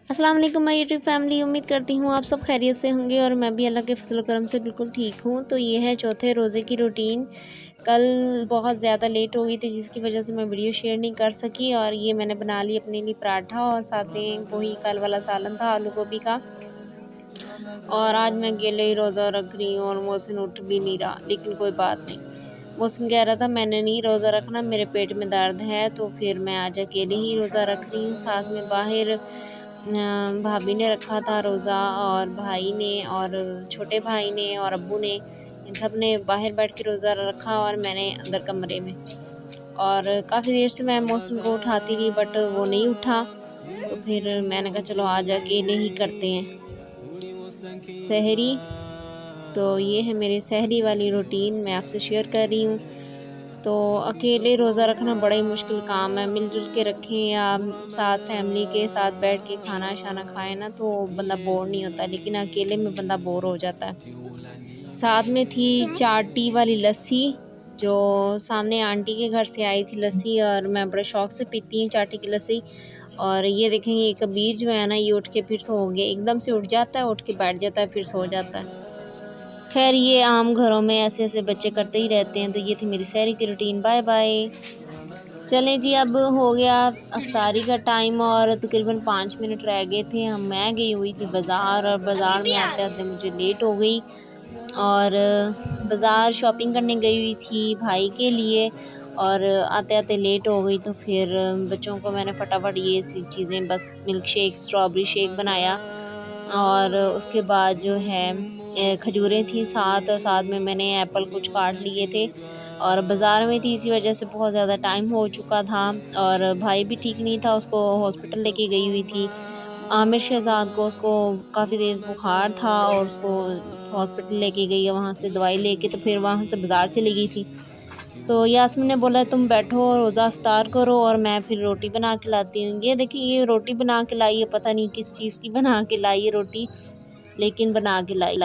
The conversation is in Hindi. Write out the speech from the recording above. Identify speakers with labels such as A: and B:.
A: अस्सलाम वालेकुम माय यूट्यूब फैमिली। उम्मीद करती हूँ आप सब खैरियत से होंगे और मैं भी अल्लाह के फजल करम से बिल्कुल ठीक हूँ। तो ये है चौथे रोज़े की रूटीन। कल बहुत ज़्यादा लेट हो गई थी जिसकी वजह से मैं वीडियो शेयर नहीं कर सकी, और ये मैंने बना ली अपने लिए पराठा और साथ में वही कल वाला सालन था आलू गोभी का। और आज मैं अकेले ही रोज़ा रख रही हूँ और मोहसिन उठ भी नहीं रहा, लेकिन कोई बात नहीं। मोहसिन कह रहा था मैंने नहीं रोज़ा रखना, मेरे पेट में दर्द है, तो फिर मैं आज अकेले ही रोज़ा रख रही हूँ। साथ में बाहर भाभी ने रखा था रोज़ा, और भाई ने और छोटे भाई ने और अब्बू ने, इन सब ने बाहर बैठ के रोज़ा रखा और मैंने अंदर कमरे में। और काफ़ी देर से मैं मोहसिन को उठाती रही बट वो नहीं उठा, तो फिर मैंने कहा चलो आज अकेले ही करते हैं सहरी। तो ये है मेरी सहरी वाली रूटीन, मैं आपसे शेयर कर रही हूँ। तो अकेले रोज़ा रखना बड़ा ही मुश्किल काम है। मिलजुल के रखें या साथ फैमिली के साथ बैठ के खाना शाना खाएं ना, तो बंदा बोर नहीं होता, लेकिन अकेले में बंदा बोर हो जाता है। साथ में थी चाटी वाली लस्सी, जो सामने आंटी के घर से आई थी लस्सी, और मैं बड़े शौक से पीती हूँ चाटी की लस्सी। और ये देखेंगे ये कबीर जो है ना, ये उठ के फिर सो गया, एकदम से उठ जाता है, उठ के बैठ जाता है, फिर सो जाता है। खैर ये आम घरों में ऐसे ऐसे बच्चे करते ही रहते हैं। तो ये थी मेरी सहरी की रूटीन। Bye bye. चलें जी, अब हो गया अफ्तारी का टाइम और तकरीबन 5 मिनट रह गए थे। मैं गई हुई थी बाज़ार, और बाज़ार में आते आते मुझे लेट हो गई, और बाज़ार शॉपिंग करने गई हुई थी भाई के लिए, और आते आते लेट हो गई। तो फिर बच्चों को मैंने फटाफट ये सी चीज़ें, बस मिल्क शेक, स्ट्रॉबेरी शेक बनाया, और उसके बाद जो है खजूरें थी साथ, और साथ में मैंने एप्पल कुछ काट लिए थे, और बाज़ार में थी इसी वजह से बहुत ज़्यादा टाइम हो चुका था। और भाई भी ठीक नहीं था, उसको हॉस्पिटल लेके गई हुई थी। आमिर शहज़ाद को, उसको काफ़ी तेज़ बुखार था, और उसको हॉस्पिटल लेके गई है, वहाँ से दवाई लेके तो फिर वहाँ से बाज़ार चली गई थी। तो यास्मीन ने बोला तुम बैठो रोज़ा इफ्तार करो और मैं फिर रोटी बना के लाती हूँ। ये देखिए ये रोटी बना के लाई है, पता नहीं किस चीज़ की बना के लाई है रोटी, लेकिन बना के लाई।